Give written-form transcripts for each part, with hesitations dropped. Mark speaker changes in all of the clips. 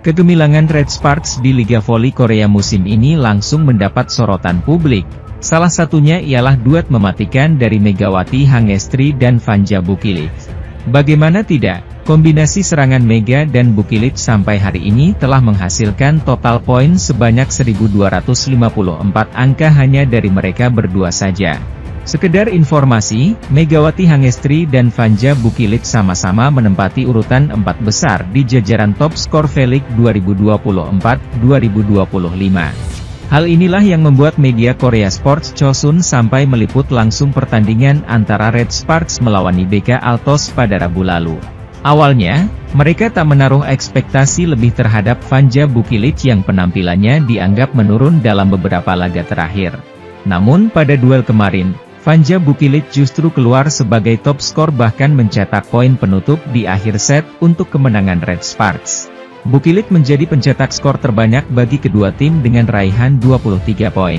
Speaker 1: Kegemilangan Red Sparks di Liga Voli Korea musim ini langsung mendapat sorotan publik. Salah satunya ialah duet mematikan dari Megawati Hangestri dan Vanja Bukilic. Bagaimana tidak, kombinasi serangan Mega dan Bukilic sampai hari ini telah menghasilkan total poin sebanyak 1254 angka hanya dari mereka berdua saja. Sekedar informasi, Megawati Hangestri dan Vanja Bukilic sama-sama menempati urutan 4 besar di jajaran top skor V-League 2024-2025. Hal inilah yang membuat media Korea Sports Chosun sampai meliput langsung pertandingan antara Red Sparks melawan IBK Altos pada Rabu lalu. Awalnya, mereka tak menaruh ekspektasi lebih terhadap Vanja Bukilic yang penampilannya dianggap menurun dalam beberapa laga terakhir. Namun pada duel kemarin, Vanja Bukilic justru keluar sebagai top skor bahkan mencetak poin penutup di akhir set untuk kemenangan Red Sparks. Bukilic menjadi pencetak skor terbanyak bagi kedua tim dengan raihan 23 poin.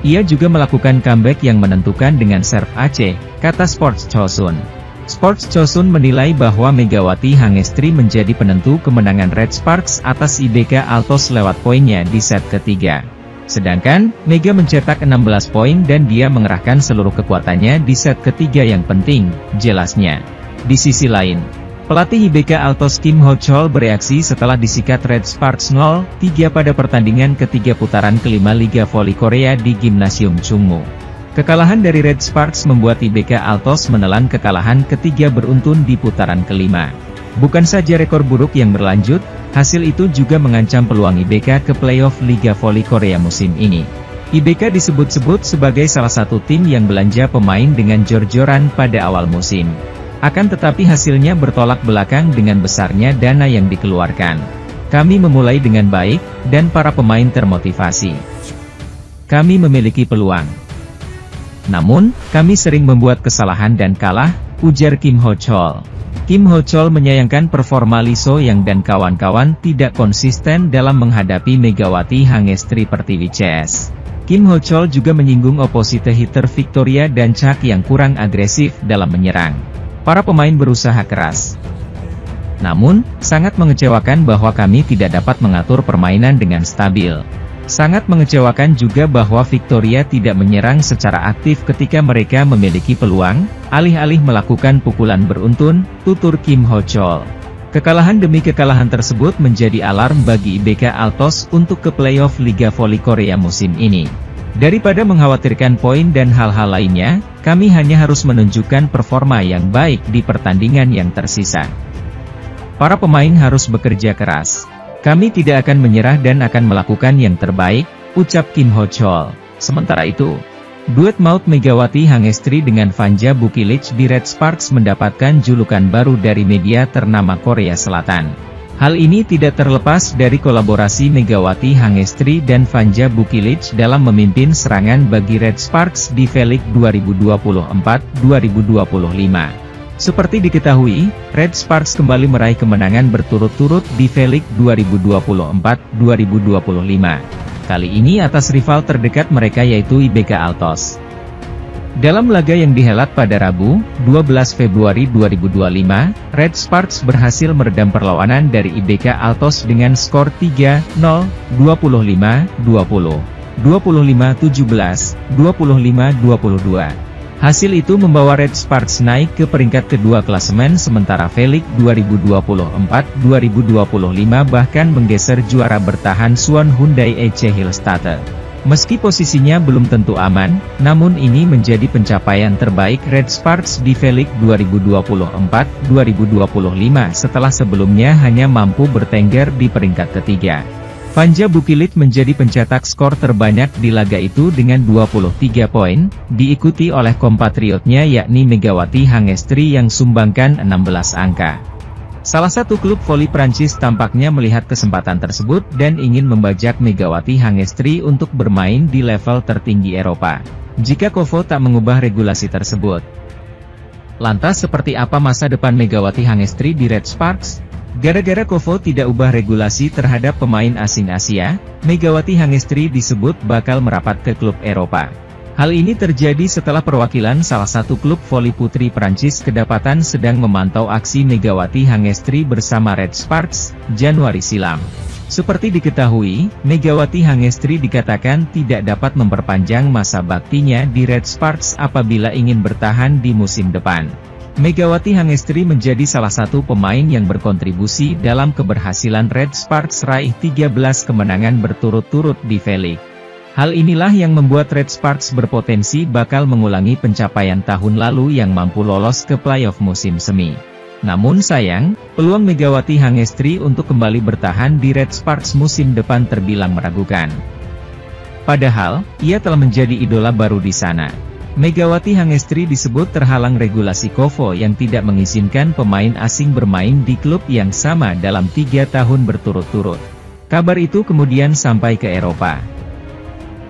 Speaker 1: Ia juga melakukan comeback yang menentukan dengan serve Aceh, kata Sports Chosun. Sports Chosun menilai bahwa Megawati Hangestri menjadi penentu kemenangan Red Sparks atas IBK Altos lewat poinnya di set ketiga. Sedangkan, Mega mencetak 16 poin dan dia mengerahkan seluruh kekuatannya di set ketiga yang penting, jelasnya. Di sisi lain, pelatih IBK Altos Kim Ho-chol bereaksi setelah disikat Red Sparks 0-3 pada pertandingan ketiga putaran kelima Liga Voli Korea di Gimnasium Chungmu. Kekalahan dari Red Sparks membuat IBK Altos menelan kekalahan ketiga beruntun di putaran kelima. Bukan saja rekor buruk yang berlanjut, hasil itu juga mengancam peluang IBK ke playoff Liga Voli Korea musim ini. IBK disebut-sebut sebagai salah satu tim yang belanja pemain dengan jor-joran pada awal musim. Akan tetapi hasilnya bertolak belakang dengan besarnya dana yang dikeluarkan. Kami memulai dengan baik, dan para pemain termotivasi. Kami memiliki peluang. Namun, kami sering membuat kesalahan dan kalah, ujar Kim Ho-chol. Kim Ho-chol menyayangkan performa Lee So-young dan kawan-kawan tidak konsisten dalam menghadapi Megawati Hangestri Pertiwi CS. Kim Ho-chol juga menyinggung opposite hitter Victoria dan Chak yang kurang agresif dalam menyerang. Para pemain berusaha keras. Namun, sangat mengecewakan bahwa kami tidak dapat mengatur permainan dengan stabil. Sangat mengecewakan juga bahwa Victoria tidak menyerang secara aktif ketika mereka memiliki peluang, alih-alih melakukan pukulan beruntun, tutur Kim Ho-chol. Kekalahan demi kekalahan tersebut menjadi alarm bagi IBK Altos untuk ke playoff Liga Voli Korea musim ini. Daripada mengkhawatirkan poin dan hal-hal lainnya, kami hanya harus menunjukkan performa yang baik di pertandingan yang tersisa. Para pemain harus bekerja keras. Kami tidak akan menyerah dan akan melakukan yang terbaik, ucap Kim Ho-chol. Sementara itu, duet maut Megawati Hangestri dengan Vanja Bukilic di Red Sparks mendapatkan julukan baru dari media ternama Korea Selatan. Hal ini tidak terlepas dari kolaborasi Megawati Hangestri dan Vanja Bukilic dalam memimpin serangan bagi Red Sparks di V-League 2024-2025. Seperti diketahui, Red Sparks kembali meraih kemenangan berturut-turut di V-League 2024-2025. Kali ini atas rival terdekat mereka yaitu IBK Altos. Dalam laga yang dihelat pada Rabu, 12 Februari 2025, Red Sparks berhasil meredam perlawanan dari IBK Altos dengan skor 3-0, 25-20, 25-17, 25-22. Hasil itu membawa Red Sparks naik ke peringkat kedua klasemen sementara V-League 2024-2025 bahkan menggeser juara bertahan Suwon Hyundai EC Hillstatte. Meski posisinya belum tentu aman, namun ini menjadi pencapaian terbaik Red Sparks di V-League 2024-2025 setelah sebelumnya hanya mampu bertengger di peringkat ketiga. Vanja Bukilic menjadi pencetak skor terbanyak di laga itu dengan 23 poin, diikuti oleh kompatriotnya yakni Megawati Hangestri yang sumbangkan 16 angka. Salah satu klub voli Prancis tampaknya melihat kesempatan tersebut dan ingin membajak Megawati Hangestri untuk bermain di level tertinggi Eropa. Jika Kovo tak mengubah regulasi tersebut. Lantas seperti apa masa depan Megawati Hangestri di Red Sparks? Gara-gara Kovo tidak ubah regulasi terhadap pemain asing Asia, Megawati Hangestri disebut bakal merapat ke klub Eropa. Hal ini terjadi setelah perwakilan salah satu klub voli putri Prancis kedapatan sedang memantau aksi Megawati Hangestri bersama Red Sparks, Januari silam. Seperti diketahui, Megawati Hangestri dikatakan tidak dapat memperpanjang masa baktinya di Red Sparks apabila ingin bertahan di musim depan. Megawati Hangestri menjadi salah satu pemain yang berkontribusi dalam keberhasilan Red Sparks raih 13 kemenangan berturut-turut di V-League. Hal inilah yang membuat Red Sparks berpotensi bakal mengulangi pencapaian tahun lalu yang mampu lolos ke playoff musim semi. Namun sayang, peluang Megawati Hangestri untuk kembali bertahan di Red Sparks musim depan terbilang meragukan. Padahal, ia telah menjadi idola baru di sana. Megawati Hangestri disebut terhalang regulasi KOFO yang tidak mengizinkan pemain asing bermain di klub yang sama dalam 3 tahun berturut-turut. Kabar itu kemudian sampai ke Eropa.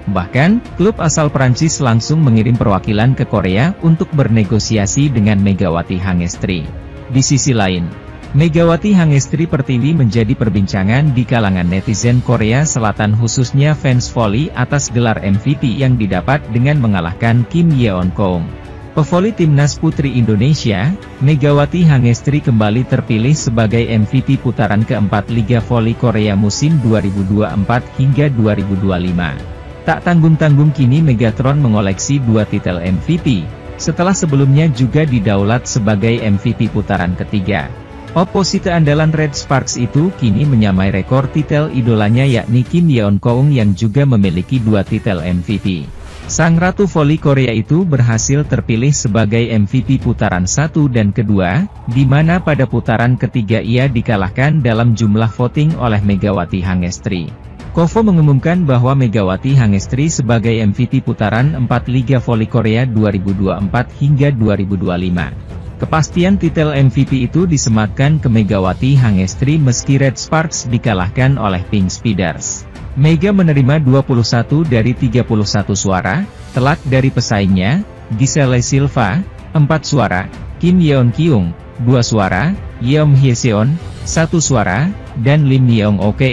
Speaker 1: Bahkan, klub asal Prancis langsung mengirim perwakilan ke Korea untuk bernegosiasi dengan Megawati Hangestri. Di sisi lain, Megawati Hangestri Pertiwi menjadi perbincangan di kalangan netizen Korea Selatan khususnya fans voli atas gelar MVP yang didapat dengan mengalahkan Kim Yeon-keung. Pevoli Timnas Putri Indonesia, Megawati Hangestri kembali terpilih sebagai MVP putaran keempat Liga Voli Korea musim 2024 hingga 2025. Tak tanggung-tanggung kini Megatron mengoleksi 2 titel MVP, setelah sebelumnya juga didaulat sebagai MVP putaran ketiga. Oposite andalan Red Sparks itu kini menyamai rekor titel idolanya yakni Kim Yeon-keung yang juga memiliki 2 titel MVP. Sang Ratu Voli Korea itu berhasil terpilih sebagai MVP putaran 1 dan kedua, di mana pada putaran ketiga ia dikalahkan dalam jumlah voting oleh Megawati Hangestri. KOFO mengumumkan bahwa Megawati Hangestri sebagai MVP putaran 4 Liga Voli Korea 2024 hingga 2025. Kepastian titel MVP itu disematkan ke Megawati Hangestri meski Red Sparks dikalahkan oleh Pink Speeders. Mega menerima 21 dari 31 suara, telak dari pesaingnya, Giselle Silva, 4 suara, Kim Yeon-keung, 2 suara, Yeom Hyeseon, 1 suara, dan Lim Yeong-ok,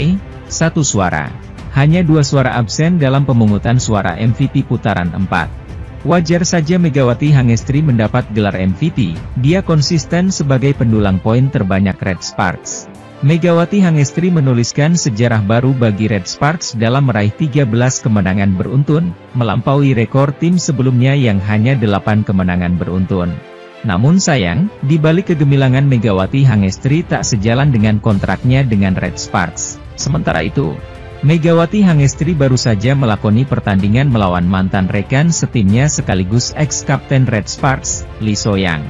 Speaker 1: 1 suara. Hanya 2 suara absen dalam pemungutan suara MVP putaran 4. Wajar saja Megawati Hangestri mendapat gelar MVP, dia konsisten sebagai pendulang poin terbanyak Red Sparks. Megawati Hangestri menuliskan sejarah baru bagi Red Sparks dalam meraih 13 kemenangan beruntun, melampaui rekor tim sebelumnya yang hanya 8 kemenangan beruntun. Namun sayang, di balik kegemilangan Megawati Hangestri tak sejalan dengan kontraknya dengan Red Sparks. Sementara itu, Megawati Hangestri baru saja melakoni pertandingan melawan mantan rekan setimnya sekaligus ex-kapten Red Sparks, Lee So-young.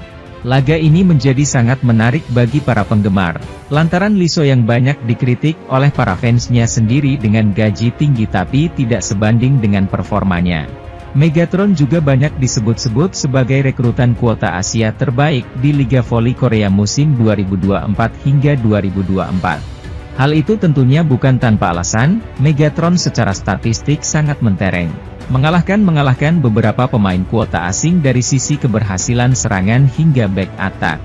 Speaker 1: Laga ini menjadi sangat menarik bagi para penggemar, lantaran Lee So-young banyak dikritik oleh para fansnya sendiri dengan gaji tinggi tapi tidak sebanding dengan performanya. Megatron juga banyak disebut-sebut sebagai rekrutan kuota Asia terbaik di Liga Voli Korea musim 2024 hingga 2024. Hal itu tentunya bukan tanpa alasan, Megatron secara statistik sangat mentereng. Mengalahkan beberapa pemain kuota asing dari sisi keberhasilan serangan hingga back attack.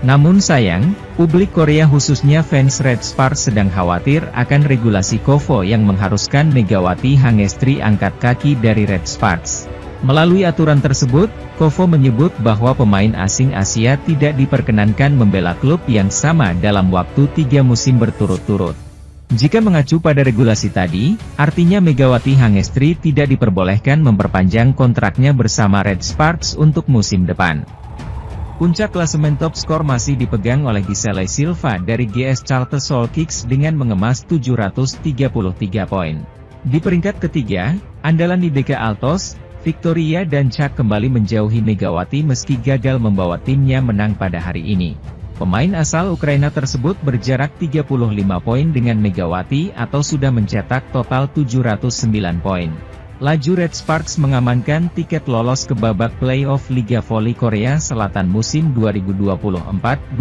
Speaker 1: Namun sayang, publik Korea khususnya fans Red Sparks sedang khawatir akan regulasi KOFO yang mengharuskan Megawati Hangestri angkat kaki dari Red Sparks. Melalui aturan tersebut, KOFO menyebut bahwa pemain asing Asia tidak diperkenankan membela klub yang sama dalam waktu 3 musim berturut-turut. Jika mengacu pada regulasi tadi, artinya Megawati Hangestri tidak diperbolehkan memperpanjang kontraknya bersama Red Sparks untuk musim depan. Puncak klasemen top skor masih dipegang oleh Giselle Silva dari GS Charter Seoul Kicks dengan mengemas 733 poin. Di peringkat ketiga, andalan IBK Altos, Victoria dan Chuck kembali menjauhi Megawati meski gagal membawa timnya menang pada hari ini. Pemain asal Ukraina tersebut berjarak 35 poin dengan Megawati atau sudah mencetak total 709 poin. Laju Red Sparks mengamankan tiket lolos ke babak playoff Liga Voli Korea Selatan musim 2024-2025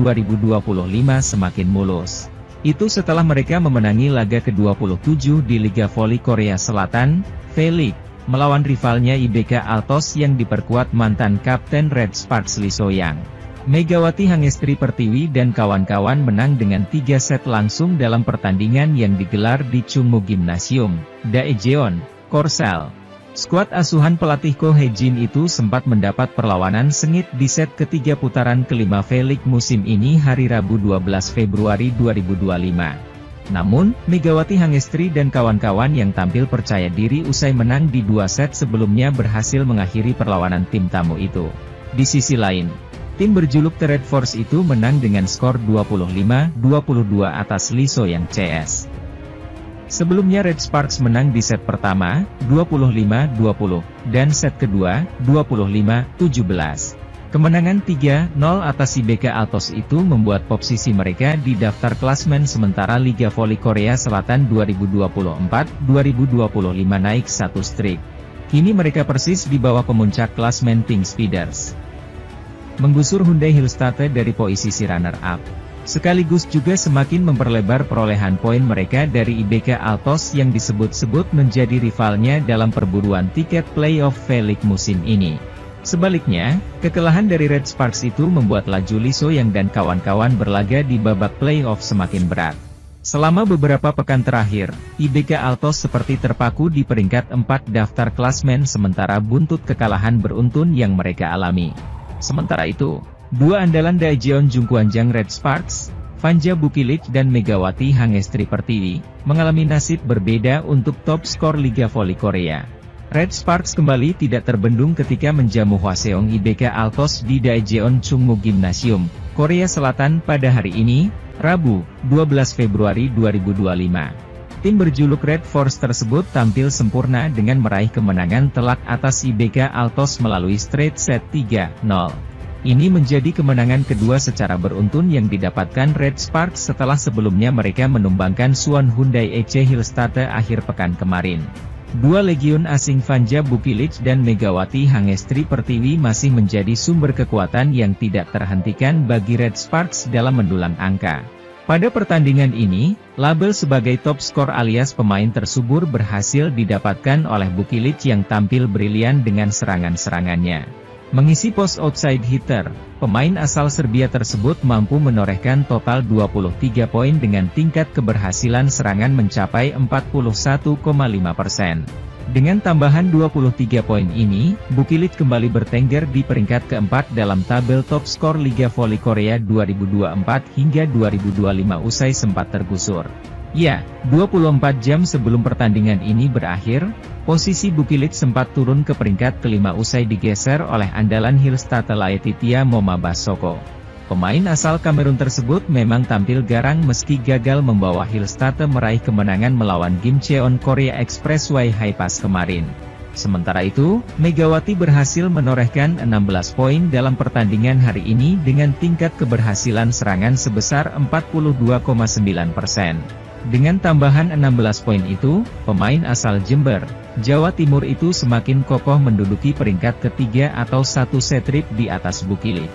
Speaker 1: semakin mulus. Itu setelah mereka memenangi laga ke-27 di Liga Voli Korea Selatan, V-League, melawan rivalnya IBK Altos yang diperkuat mantan kapten Red Sparks Lee So-young. Megawati Hangestri Pertiwi dan kawan-kawan menang dengan 3 set langsung dalam pertandingan yang digelar di Chungmu Gymnasium, Daejeon, Korsel. Skuad asuhan pelatih Ko Hee-jin itu sempat mendapat perlawanan sengit di set ketiga putaran kelima V-League musim ini hari Rabu 12 Februari 2025. Namun, Megawati Hangestri dan kawan-kawan yang tampil percaya diri usai menang di dua set sebelumnya berhasil mengakhiri perlawanan tim tamu itu. Di sisi lain, tim berjuluk The Red Force itu menang dengan skor 25-22 atas Lee So-young CS. Sebelumnya Red Sparks menang di set pertama, 25-20, dan set kedua, 25-17. Kemenangan 3-0 atas IBK Altos itu membuat posisi mereka di daftar klasmen sementara Liga Voli Korea Selatan 2024-2025 naik satu streak. Kini mereka persis di bawah pemuncak klasmen Pink Speeders, menggusur Hyundai Hillstatte dari posisi runner-up. Sekaligus juga semakin memperlebar perolehan poin mereka dari IBK Altos yang disebut-sebut menjadi rivalnya dalam perburuan tiket playoff V-League musim ini. Sebaliknya, kekalahan dari Red Sparks itu membuat laju Lee So-young dan kawan-kawan berlaga di babak playoff semakin berat. Selama beberapa pekan terakhir, IBK Altos seperti terpaku di peringkat 4 daftar klasmen sementara buntut kekalahan beruntun yang mereka alami. Sementara itu, dua andalan Daejeon Jungkwanjang Red Sparks, Vanja Bukilik dan Megawati Hangestri Pertiwi, mengalami nasib berbeda untuk top skor Liga Voli Korea. Red Sparks kembali tidak terbendung ketika menjamu Hwaseong IBK Altos di Daejeon Chungmu Gymnasium, Korea Selatan pada hari ini, Rabu, 12 Februari 2025. Tim berjuluk Red Force tersebut tampil sempurna dengan meraih kemenangan telak atas IBK Altos melalui straight set 3-0. Ini menjadi kemenangan kedua secara beruntun yang didapatkan Red Sparks setelah sebelumnya mereka menumbangkan Suwon Hyundai EC Hillstatte akhir pekan kemarin. Dua legiun asing Vanja Bukilik dan Megawati Hangestri Pertiwi masih menjadi sumber kekuatan yang tidak terhentikan bagi Red Sparks dalam mendulang angka. Pada pertandingan ini, label sebagai top skor alias pemain tersubur berhasil didapatkan oleh Bukilik yang tampil brilian dengan serangan-serangannya. Mengisi pos outside hitter, pemain asal Serbia tersebut mampu menorehkan total 23 poin dengan tingkat keberhasilan serangan mencapai 41,5%. Dengan tambahan 23 poin ini, Bukilik kembali bertengger di peringkat keempat dalam tabel top skor Liga Voli Korea 2024 hingga 2025 usai sempat tergusur. Ya, 24 jam sebelum pertandingan ini berakhir, posisi Bukilik sempat turun ke peringkat kelima usai digeser oleh andalan Hillstatte Laetitia Momabasoko. Pemain asal Kamerun tersebut memang tampil garang meski gagal membawa Hillstatte meraih kemenangan melawan Gimcheon Korea Expressway High Pass kemarin. Sementara itu, Megawati berhasil menorehkan 16 poin dalam pertandingan hari ini dengan tingkat keberhasilan serangan sebesar 42,9%. Dengan tambahan 16 poin itu, pemain asal Jember, Jawa Timur itu semakin kokoh menduduki peringkat ketiga atau satu setrip di atas Bukilik.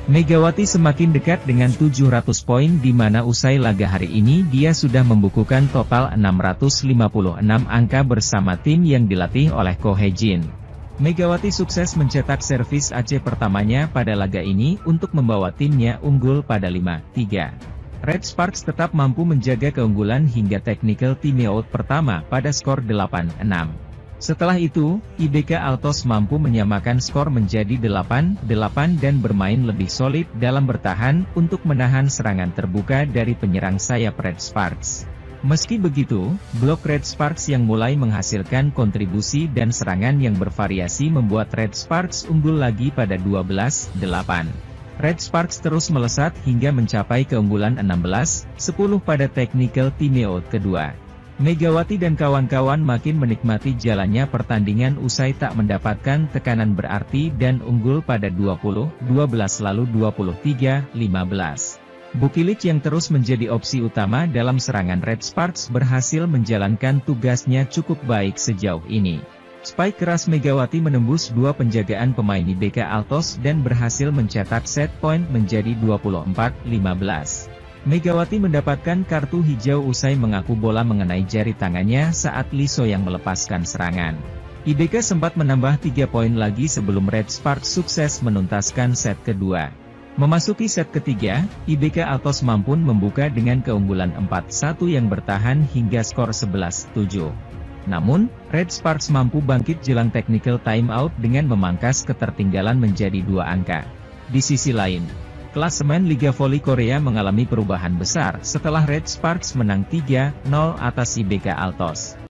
Speaker 1: Megawati semakin dekat dengan 700 poin di mana usai laga hari ini dia sudah membukukan total 656 angka bersama tim yang dilatih oleh Ko Hee-jin. Megawati sukses mencetak servis AC pertamanya pada laga ini untuk membawa timnya unggul pada 5-3. Red Sparks tetap mampu menjaga keunggulan hingga technical timeout pertama pada skor 8-6. Setelah itu, IBK Altos mampu menyamakan skor menjadi 8-8 dan bermain lebih solid dalam bertahan untuk menahan serangan terbuka dari penyerang sayap Red Sparks. Meski begitu, blok Red Sparks yang mulai menghasilkan kontribusi dan serangan yang bervariasi membuat Red Sparks unggul lagi pada 12-8. Red Sparks terus melesat hingga mencapai keunggulan 16-10 pada technical timeout kedua. Megawati dan kawan-kawan makin menikmati jalannya pertandingan usai tak mendapatkan tekanan berarti dan unggul pada 20-12 lalu 23-15. Bukilik yang terus menjadi opsi utama dalam serangan Red Sparks berhasil menjalankan tugasnya cukup baik sejauh ini. Spike keras Megawati menembus dua penjagaan pemain IBK Altos dan berhasil mencetak set point menjadi 24-15. Megawati mendapatkan kartu hijau usai mengaku bola mengenai jari tangannya saat Lee So-young melepaskan serangan. IBK sempat menambah 3 poin lagi sebelum Red Sparks sukses menuntaskan set kedua. Memasuki set ketiga, IBK Altos mampu membuka dengan keunggulan 4-1 yang bertahan hingga skor 11-7. Namun, Red Sparks mampu bangkit jelang technical timeout dengan memangkas ketertinggalan menjadi 2 angka. Di sisi lain, klasemen Liga Voli Korea mengalami perubahan besar setelah Red Sparks menang 3-0 atas IBK Altos.